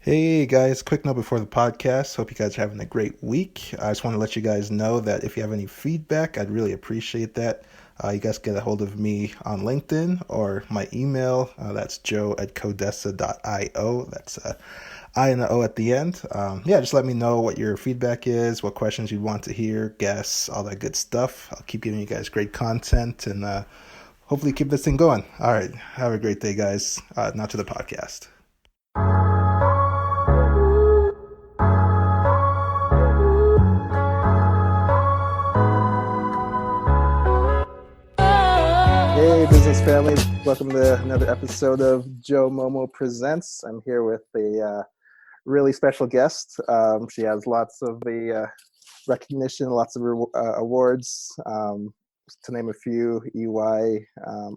Hey guys, quick note before the podcast. Hope you guys are having a great week. I just want to let you guys know that if you have any feedback, I'd really appreciate that. You guys get a hold of me on LinkedIn or my email. That's joe@codessa.io. That's I and the O at the end. Yeah, just let me know what your feedback is, what questions you want to hear, guests, all that good stuff. I'll keep giving you guys great content and hopefully keep this thing going. All right, have a great day, guys. Now to the podcast. Hey, business family. Welcome to another episode of Joe Momo Presents. I'm here with a really special guest. She has lots of the recognition, lots of awards. To name a few, EY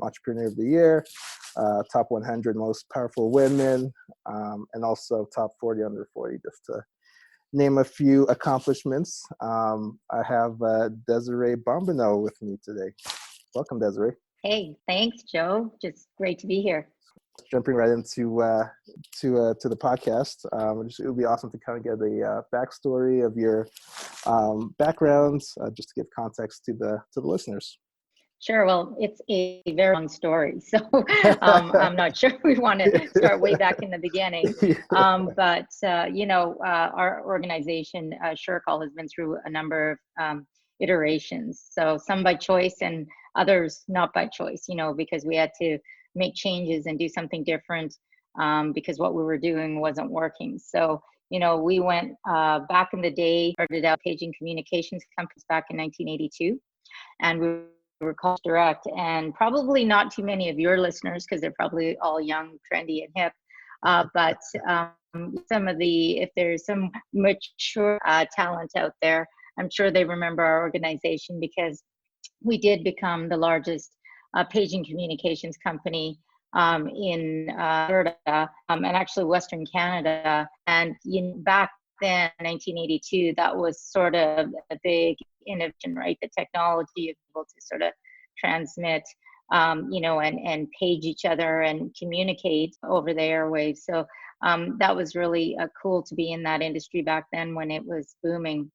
Entrepreneur of the Year, Top 100 Most Powerful Women, and also Top 40 Under 40, just to name a few accomplishments. I have Desirée Bombenon with me today. Welcome, Desirée. Hey, thanks, Joe. Just great to be here. Jumping right into to the podcast, it would be awesome to kind of get a backstory of your backgrounds, just to give context to the listeners. Sure. Well, it's a very long story, so I'm not sure we want to start way back in the beginning. But our organization, SureCall, has been through a number of iterations. So some by choice and others not by choice. Because we had to make changes and do something different because what we were doing wasn't working. So we went back in the day, started out paging communications companies back in 1982, and we were called Direct, and probably not too many of your listeners because they're probably all young, trendy, and hip. But if there's some mature talent out there, I'm sure they remember our organization because we did become the largest paging communications company in Alberta and actually Western Canada. And back then, 1982, that was sort of a big innovation, right? The technology of able to sort of transmit, and page each other and communicate over the airwaves. So that was really cool to be in that industry back then when it was booming.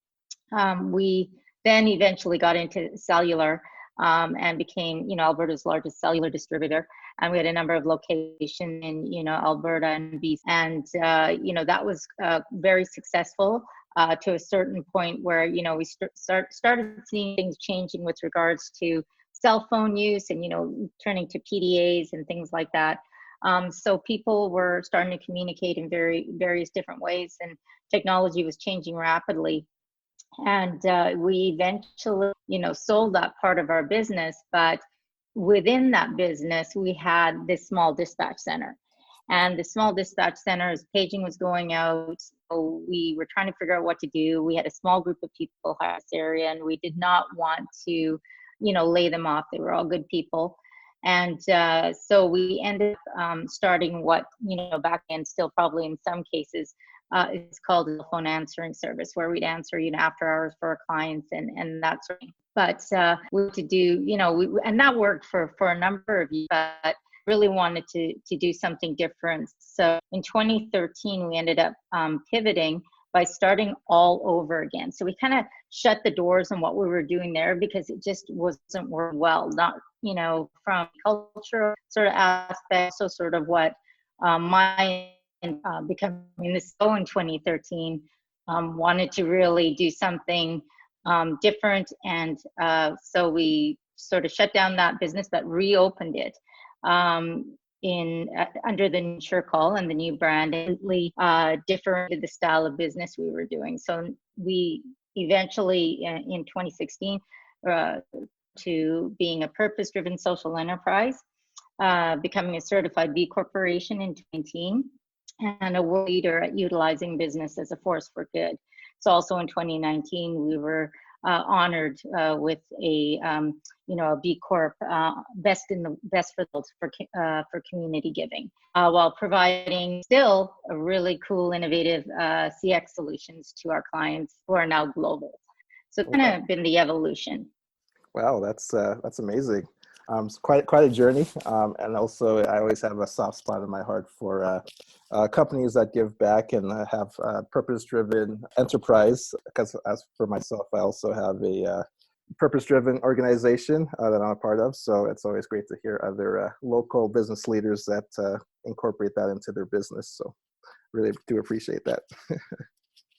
We then eventually got into cellular and became, Alberta's largest cellular distributor. And we had a number of locations in, Alberta and BC. And, that was very successful to a certain point where, we started seeing things changing with regards to cell phone use and, turning to PDAs and things like that. So people were starting to communicate in various different ways, and technology was changing rapidly. And we eventually, sold that part of our business. But within that business, we had this small dispatch center. And the small dispatch center, as paging was going out, so we were trying to figure out what to do. We had a small group of people in this area, and we did not want to, lay them off. They were all good people. And so we ended up starting what, back then, still probably in some cases, it's called a phone answering service, where we'd answer, after hours for our clients and that sort of thing. But we to do, and that worked for a number of years, but really wanted to do something different. So in 2013, we ended up pivoting by starting all over again. So we kind of shut the doors on what we were doing there because it just wasn't working well, not, from cultural sort of aspect, so sort of what my becoming this CEO in 2013, wanted to really do something different. And so we sort of shut down that business, but reopened it under the new SureCall and the new brand, and differentiated the style of business we were doing. So we eventually, in 2016, to being a purpose-driven social enterprise, becoming a certified B Corporation in 2019, and a world leader at utilizing business as a force for good. So also in 2019, we were honored with a B Corp best for community giving, while providing still a really cool, innovative CX solutions to our clients who are now global. So it's kind of been the evolution. Wow, that's amazing. It's quite a journey, and also I always have a soft spot in my heart for companies that give back and have purpose-driven enterprise. Because as for myself, I also have a purpose-driven organization that I'm a part of. So it's always great to hear other local business leaders that incorporate that into their business. So really do appreciate that.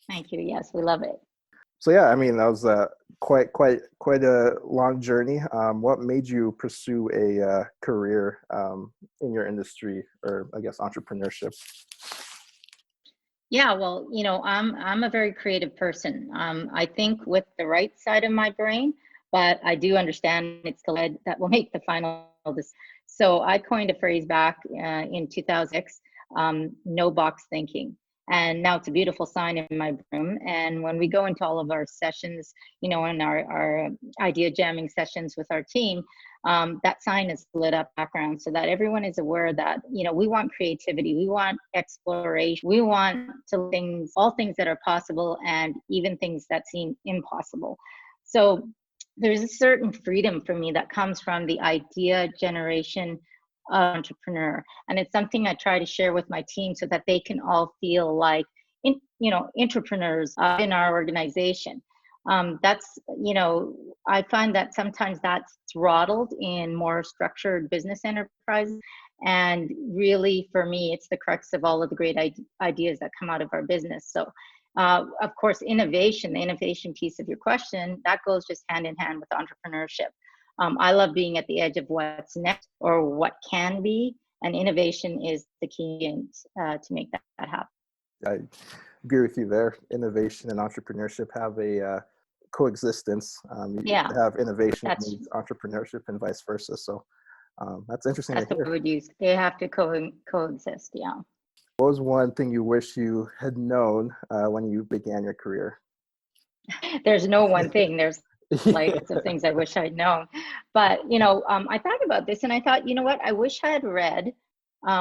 Thank you. Yes, we love it. So yeah, I mean, that was quite a long journey. What made you pursue a career in your industry, or I guess entrepreneurship? Yeah, well, I'm a very creative person. I think with the right side of my brain, but I do understand it's the lead that will make the final decision. So I coined a phrase back in 2006, no box thinking. And now it's a beautiful sign in my room. And when we go into all of our sessions, in our idea jamming sessions with our team, that sign is lit up background so that everyone is aware that, we want creativity, we want exploration, we want all things that are possible and even things that seem impossible. So there's a certain freedom for me that comes from the idea generation entrepreneur, and it's something I try to share with my team so that they can all feel like entrepreneurs in our organization. That's I find that sometimes that's throttled in more structured business enterprises, and really for me it's the crux of all of the great ideas that come out of our business. So of course, the innovation piece of your question, that goes just hand in hand with entrepreneurship. I love being at the edge of what's next or what can be, and innovation is the key to make that happen. I agree with you there. Innovation and entrepreneurship have a coexistence. You Yeah, have innovation that that's needs entrepreneurship and vice versa. So that's interesting to that's the hear. word used. They have to coexist. Yeah. What was one thing you wish you had known when you began your career? There's no one thing. There's Yeah. lots of things I wish I'd known. But, I thought about this and I thought, you know what? I wish I had read,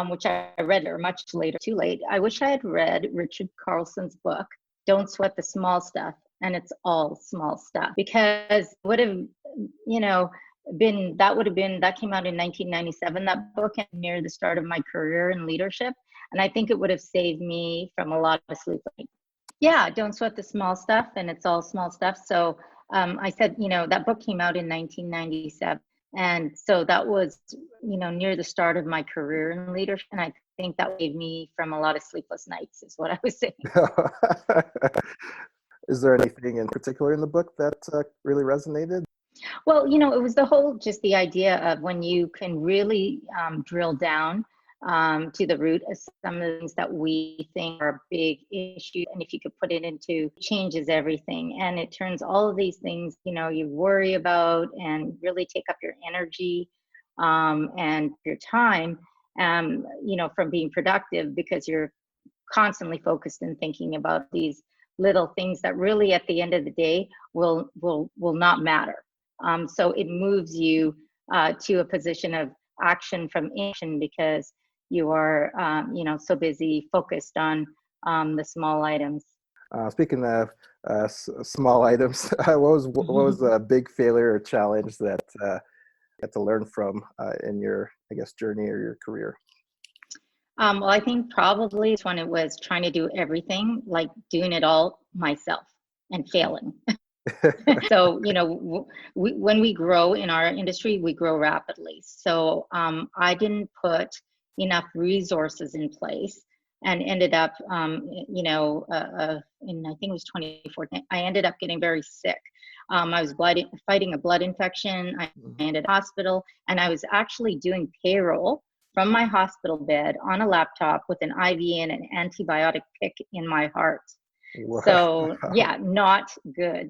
which I read or much later, too late. I wish I had read Richard Carlson's book, Don't Sweat the Small Stuff. And it's all small stuff, because would have, that came out in 1997, that book, and near the start of my career in leadership. And I think it would have saved me from a lot of sleep. Yeah, don't sweat the small stuff, and it's all small stuff. So I said, that book came out in 1997. And so that was, near the start of my career in leadership. And I think that saved me from a lot of sleepless nights, is what I was saying. Is there anything in particular in the book that really resonated? Well, it was just the idea of when you can really drill down to the root of some of the things that we think are big issues. And if you could put it into, changes everything. And it turns all of these things, you worry about and really take up your energy and your time, from being productive, because you're constantly focused and thinking about these little things that really at the end of the day will not matter. So it moves you to a position of action from inaction, because you are, so busy focused on the small items. Speaking of small items, what was a big failure or challenge that you had to learn from in your, I guess, journey or your career? Well, I think probably it's when it was trying to do everything, like doing it all myself and failing. So, when we grow in our industry, we grow rapidly. So I didn't put enough resources in place, and ended up, in I think it was 2014, I ended up getting very sick. I was fighting a blood infection. I ended up in hospital, and I was actually doing payroll from my hospital bed on a laptop with an IV and an antibiotic pick in my heart. Wow. So yeah, not good.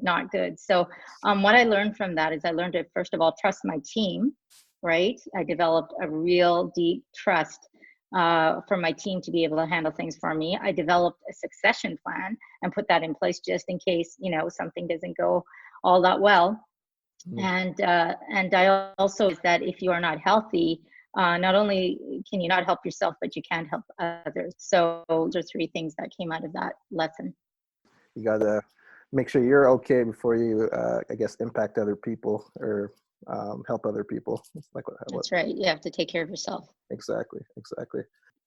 So what I learned from that is I learned to, first of all, trust my team, right? I developed a real deep trust for my team to be able to handle things for me. I developed a succession plan and put that in place just in case, something doesn't go all that well. And I also is that if you are not healthy, not only can you not help yourself, but you can't help others. So those are three things that came out of that lesson. You got to make sure you're okay before you, I guess, impact other people or help other people. It's like That's right. You have to take care of yourself. Exactly.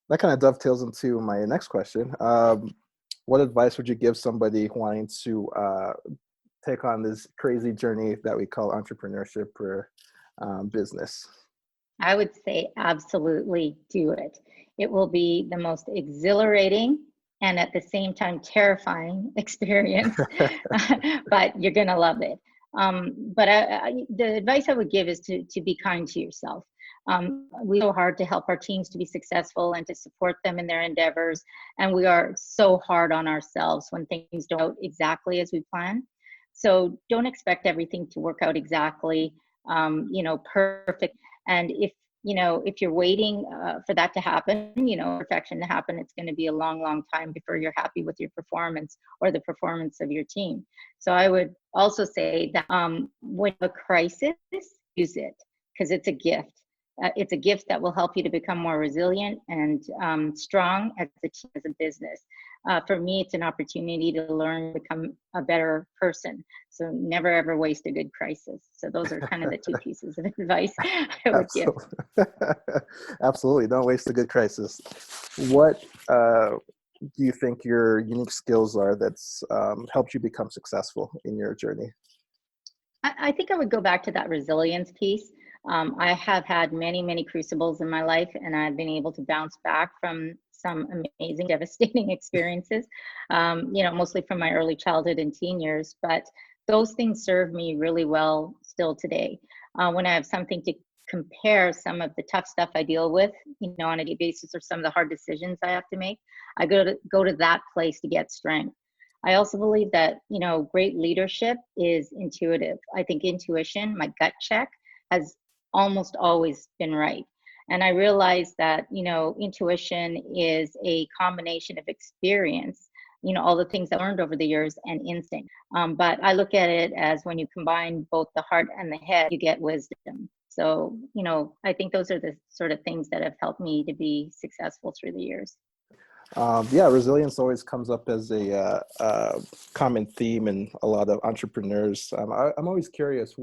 That kind of dovetails into my next question. What advice would you give somebody wanting to take on this crazy journey that we call entrepreneurship or business? I would say absolutely do it. It will be the most exhilarating and at the same time terrifying experience, but you're going to love it. But the advice I would give is to be kind to yourself. We work so hard to help our teams to be successful and to support them in their endeavors. And we are so hard on ourselves when things don't go exactly as we plan. So don't expect everything to work out exactly, perfect. And if you're waiting for that to happen, perfection to happen, it's going to be a long, long time before you're happy with your performance or the performance of your team. So I would also say that when a crisis, use it because it's a gift. It's a gift that will help you to become more resilient and strong as a team, as a business. For me, it's an opportunity to learn, become a better person. So never ever waste a good crisis. So those are kind of the two pieces of advice I would give. Absolutely. Don't waste a good crisis. What do you think your unique skills are that's helped you become successful in your journey? I think I would go back to that resilience piece. I have had many, many crucibles in my life, and I've been able to bounce back from some amazing, devastating experiences, mostly from my early childhood and teen years. But those things serve me really well still today. When I have something to compare some of the tough stuff I deal with, on a daily basis, or some of the hard decisions I have to make, I go to that place to get strength. I also believe that, great leadership is intuitive. I think intuition, my gut check, has almost always been right. And I realized that, intuition is a combination of experience, all the things I learned over the years, and instinct. But I look at it as when you combine both the heart and the head, you get wisdom. So, I think those are the sort of things that have helped me to be successful through the years. Resilience always comes up as a common theme in a lot of entrepreneurs. I'm always curious,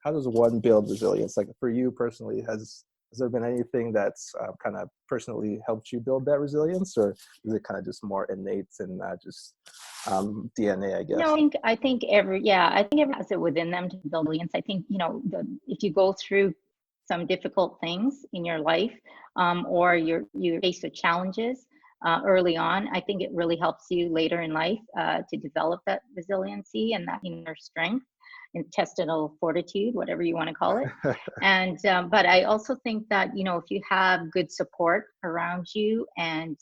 how does one build resilience? Like for you personally, has there been anything that's kind of personally helped you build that resilience, or is it kind of just more innate and just DNA, I guess? No, I think everyone has it within them to build resilience. I think, if you go through some difficult things in your life, or you're faced with challenges early on, I think it really helps you later in life to develop that resiliency and that inner strength, intestinal fortitude, whatever you want to call it. And but I also think that if you have good support around you, and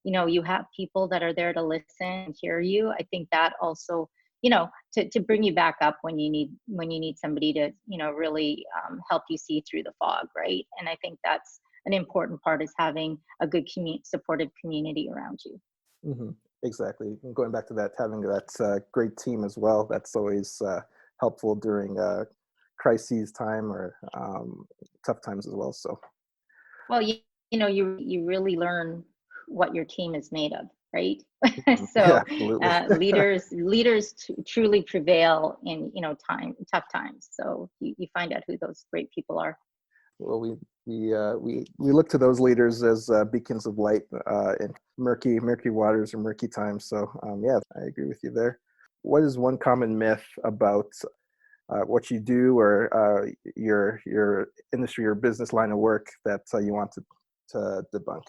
you have people that are there to listen and hear you, I think that also to bring you back up when you need somebody to really help you see through the fog, right? And I think that's an important part, is having a good supportive community around you. Mm-hmm. Exactly. And going back to that, having that great team as well, that's always helpful during crises time or tough times as well. So, well, you really learn what your team is made of, right? So leaders truly prevail in tough times. So you find out who those great people are. Well, we look to those leaders as beacons of light in murky waters or murky times. So I agree with you there. What is one common myth about what you do, or your industry or business line of work that you want to debunk?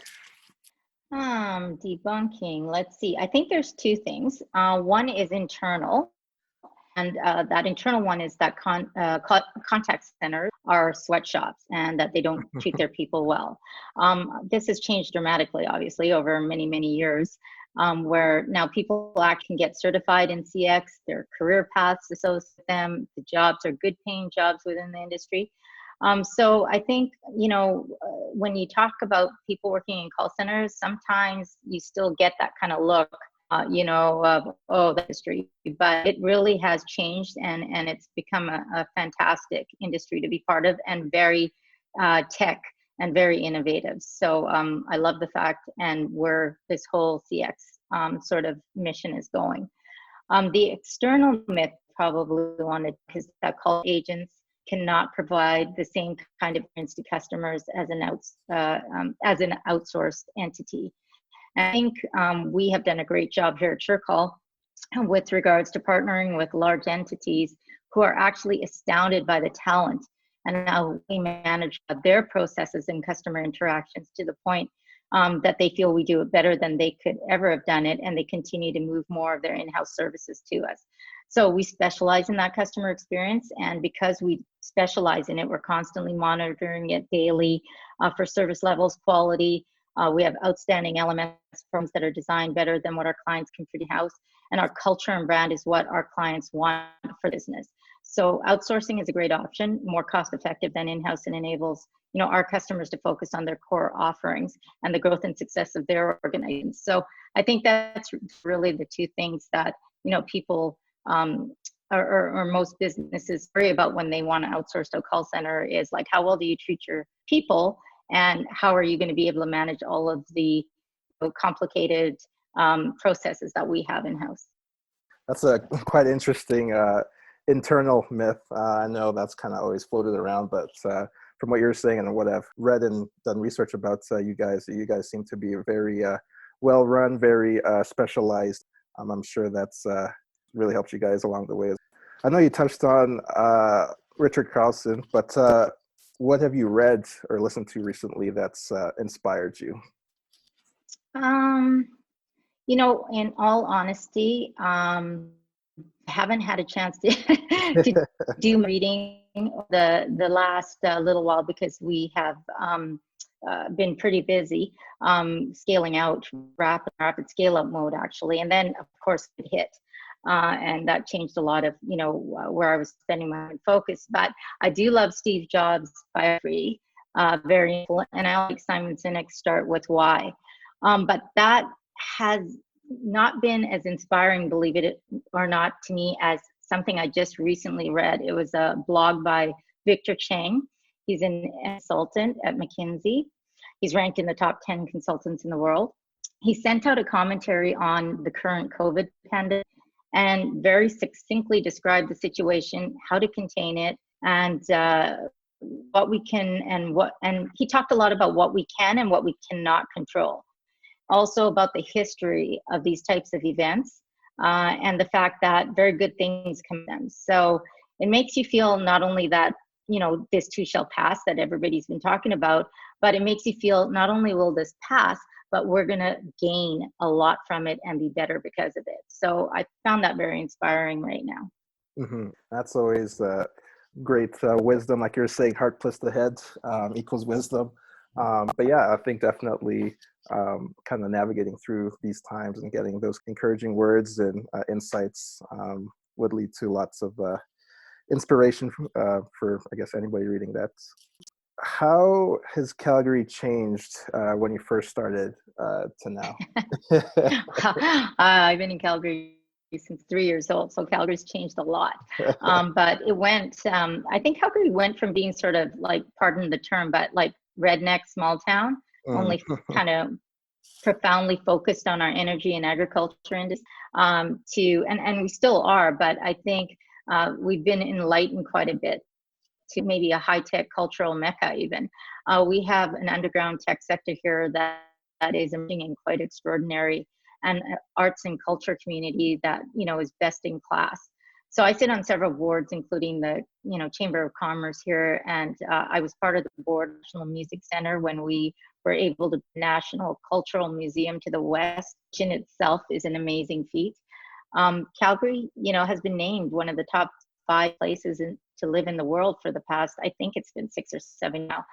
Debunking. Let's see. I think there's two things. One is internal. And that internal one is that contact centers are sweatshops, and that they don't treat their people well. This has changed dramatically, obviously, over many, many years, where now people can get certified in CX, their career paths associated with them, the jobs are good paying jobs within the industry. So I think, when you talk about people working in call centers, sometimes you still get that kind of look, the industry, but it really has changed, and it's become a fantastic industry to be part of, and very tech and very innovative. So I love the fact and where this whole CX sort of mission is going. The external myth probably wanted is that call agents cannot provide the same kind of experience to customers as an outsourced entity. And I think we have done a great job here at SureCall with regards to partnering with large entities who are actually astounded by the talent and how we manage their processes and customer interactions to the point that they feel we do it better than they could ever have done it, and they continue to move more of their in-house services to us. So we specialize in that customer experience, and because we specialize in it, we're constantly monitoring it daily for service levels, quality. We have outstanding LMS firms that are designed better than what our clients can produce in-house, and our culture and brand is what our clients want for business. So outsourcing is a great option, more cost-effective than in-house, and enables our customers to focus on their core offerings and the growth and success of their organizations. So I think that's really the two things that people or most businesses worry about when they want to outsource to a call center, is like, how well do you treat your people, and how are you going to be able to manage all of the complicated processes that we have in-house? That's a quite interesting internal myth. I know that's kind of always floated around, but from what you're saying and what I've read and done research about you guys seem to be very well run, very specialized. I'm sure that's really helped you guys along the way. I know you touched on Richard Carlson, but what have you read or listened to recently that's inspired you? In all honesty, I haven't had a chance to do reading the last little while, because we have been pretty busy scaling out, rapid scale up mode actually, and then of course it hit. And that changed a lot of where I was spending my focus. But I do love Steve Jobs' biography, very influential, and I like Simon Sinek's Start With Why. But that has not been as inspiring, believe it or not, to me as something I just recently read. It was a blog by Victor Chang. He's an consultant at McKinsey. He's ranked in the top 10 consultants in the world. He sent out a commentary on the current COVID pandemic and very succinctly described the situation, how to contain it, and what we can and he talked a lot about what we can and what we cannot control. Also about the history of these types of events and the fact that very good things come from them. So it makes you feel not only that, this too shall pass that everybody's been talking about, but it makes you feel not only will this pass, but we're going to gain a lot from it and be better because of it. So I found that very inspiring right now. Mm-hmm. That's always great wisdom. Like you're saying, heart plus the head equals wisdom. But yeah, I think definitely kind of navigating through these times and getting those encouraging words and insights would lead to lots of inspiration for, I guess, anybody reading that. How has Calgary changed when you first started to now? I've been in Calgary since 3 years old, so Calgary's changed a lot. But it went, I think Calgary went from being sort of like, pardon the term, but like redneck small town, only kind of profoundly focused on our energy and agriculture industry, and we still are, but I think we've been enlightened quite a bit to maybe a high-tech cultural mecca even. We have an underground tech sector here that is emerging and quite extraordinary, and arts and culture community that is best in class. So I sit on several boards, including the Chamber of Commerce here, and I was part of the board of the National Music Center when we were able to National Cultural Museum to the west, which in itself is an amazing feat. Calgary, has been named one of the top 5 places to live in the world for the past, I think it's been 6 or 7 now.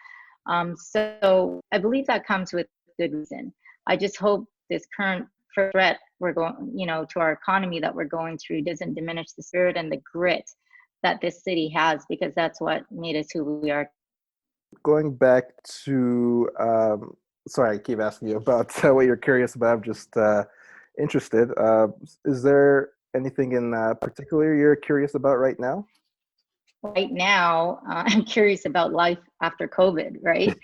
So I believe that comes with good reason. I just hope this current threat we're going, to our economy that we're going through doesn't diminish the spirit and the grit that this city has, because that's what made us who we are. Going back to, sorry, I keep asking you about what you're curious about. I'm just interested. Is there anything in particular you're curious about right now? Right now, I'm curious about life after COVID, right?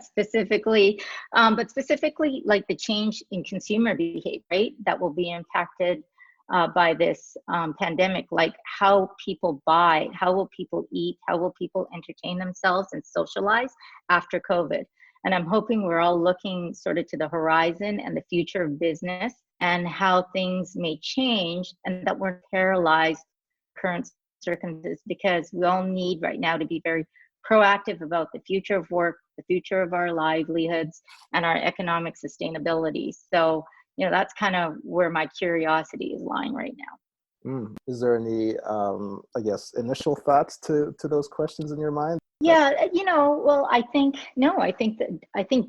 Specifically, but specifically like the change in consumer behavior, right? That will be impacted by this pandemic, like how people buy, how will people eat, how will people entertain themselves and socialize after COVID. And I'm hoping we're all looking sort of to the horizon and the future of business and how things may change, and that we're paralyzed current circumstances, because we all need right now to be very proactive about the future of work, the future of our livelihoods, and our economic sustainability. So, that's kind of where my curiosity is lying right now. Is there any, I guess, initial thoughts to those questions in your mind? Yeah, well, I think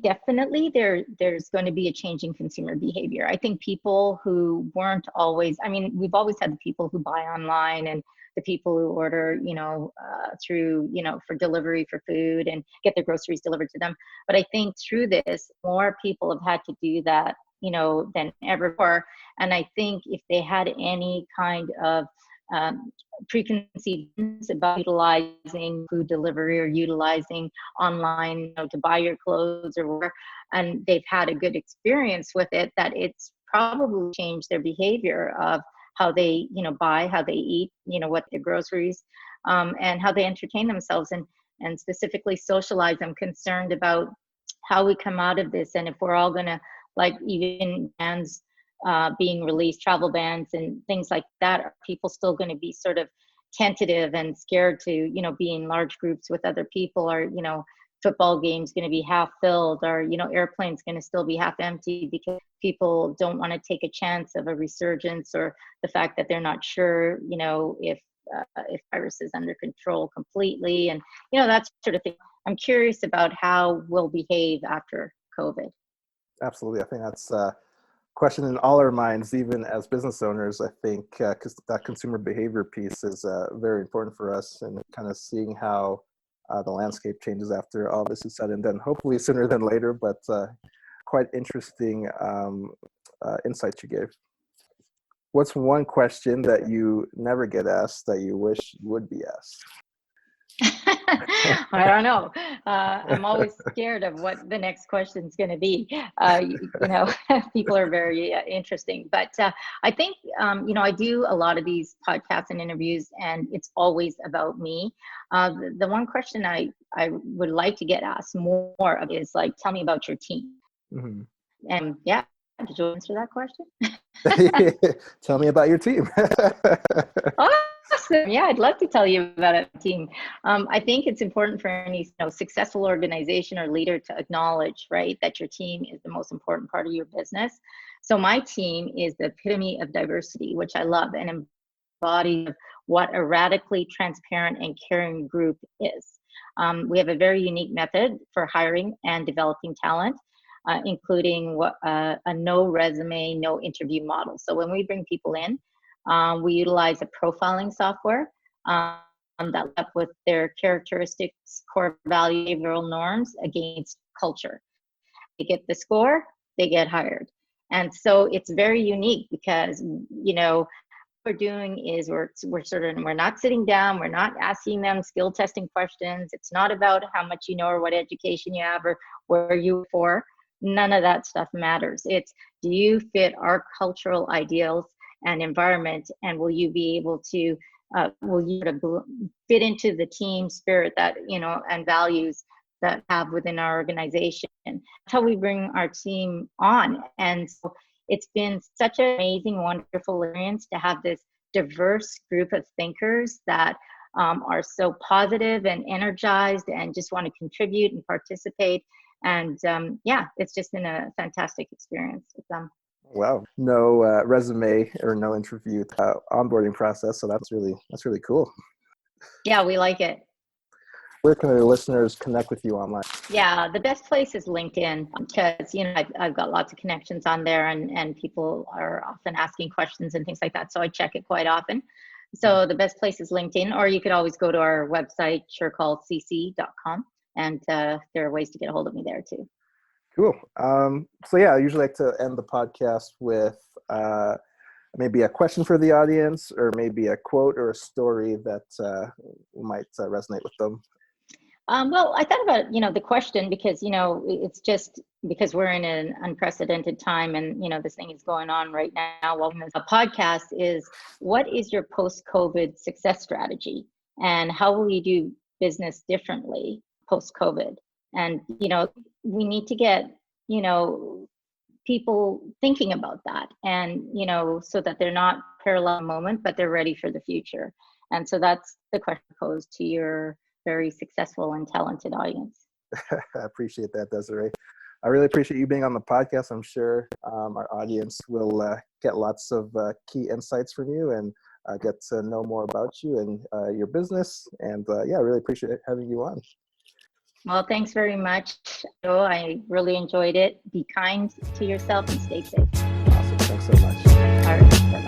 definitely there's going to be a change in consumer behavior. I think people who weren't always, we've always had the people who buy online and the people who order, through, for delivery for food and get their groceries delivered to them. But I think through this, more people have had to do that, than ever before. And I think if they had any kind of preconceived about utilizing food delivery or utilizing online, to buy your clothes or whatever, and they've had a good experience with it, that it's probably changed their behavior of how they, buy, how they eat, what their groceries, and how they entertain themselves and specifically socialize. I'm concerned about how we come out of this, and if we're all going to, like, even bans being released, travel bans and things like that, are people still going to be sort of tentative and scared to, be in large groups with other people? Or, football games going to be half filled? Or, airplanes going to still be half empty because people don't want to take a chance of a resurgence, or the fact that they're not sure, if virus is under control completely, and that sort of thing. I'm curious about how we'll behave after COVID. Absolutely. I think that's a question in all our minds, even as business owners. I think because that consumer behavior piece is very important for us, and kind of seeing how the landscape changes after all this is said and done, hopefully sooner than later, but quite interesting insight you gave. What's one question that you never get asked that you wish you would be asked? I don't know. I'm always scared of what the next question is going to be. People are very interesting, but I think, I do a lot of these podcasts and interviews, and it's always about me. The one question I would like to get asked more of is, like, tell me about your team. Mm-hmm. And yeah, did you answer that question? Tell me about your team. Awesome. Yeah, I'd love to tell you about a team. I think it's important for any successful organization or leader to acknowledge, right, that your team is the most important part of your business. So my team is the epitome of diversity, which I love, and embodies what a radically transparent and caring group is. We have a very unique method for hiring and developing talent, including a no resume, no interview model. So when we bring people in, we utilize a profiling software that up with their characteristics, core behavioral norms against culture. They get the score, they get hired. And so it's very unique because, what we're doing is we're not sitting down, we're not asking them skill testing questions. It's not about how much you know or what education you have or where you for. None of that stuff matters. It's, do you fit our cultural ideals and environment, and will you be able to fit into the team spirit that and values that have within our organization? That's how we bring our team on. And so it's been such an amazing, wonderful experience to have this diverse group of thinkers that are so positive and energized and just want to contribute and participate. And it's just been a fantastic experience with them. Wow. No resume or no interview onboarding process. So that's really cool. Yeah, we like it. Where can our listeners connect with you online? Yeah, the best place is LinkedIn, because, I've got lots of connections on there, and people are often asking questions and things like that. So I check it quite often. So the best place is LinkedIn, or you could always go to our website, SureCallCC.com, and there are ways to get a hold of me there too. Cool. So yeah, I usually like to end the podcast with maybe a question for the audience, or maybe a quote or a story that might resonate with them. Well, I thought about, the question because, it's just because we're in an unprecedented time and, this thing is going on right now. Well, a podcast is, what is your post-COVID success strategy and how will you do business differently post-COVID? And, we need to get, people thinking about that and, so that they're not parallel moment, but they're ready for the future. And so that's the question posed to your very successful and talented audience. I appreciate that, Desiree. I really appreciate you being on the podcast. I'm sure our audience will get lots of key insights from you and get to know more about you and your business. And I really appreciate having you on. Well, thanks very much, Joe. I really enjoyed it. Be kind to yourself and stay safe. Awesome. Thanks so much. All right.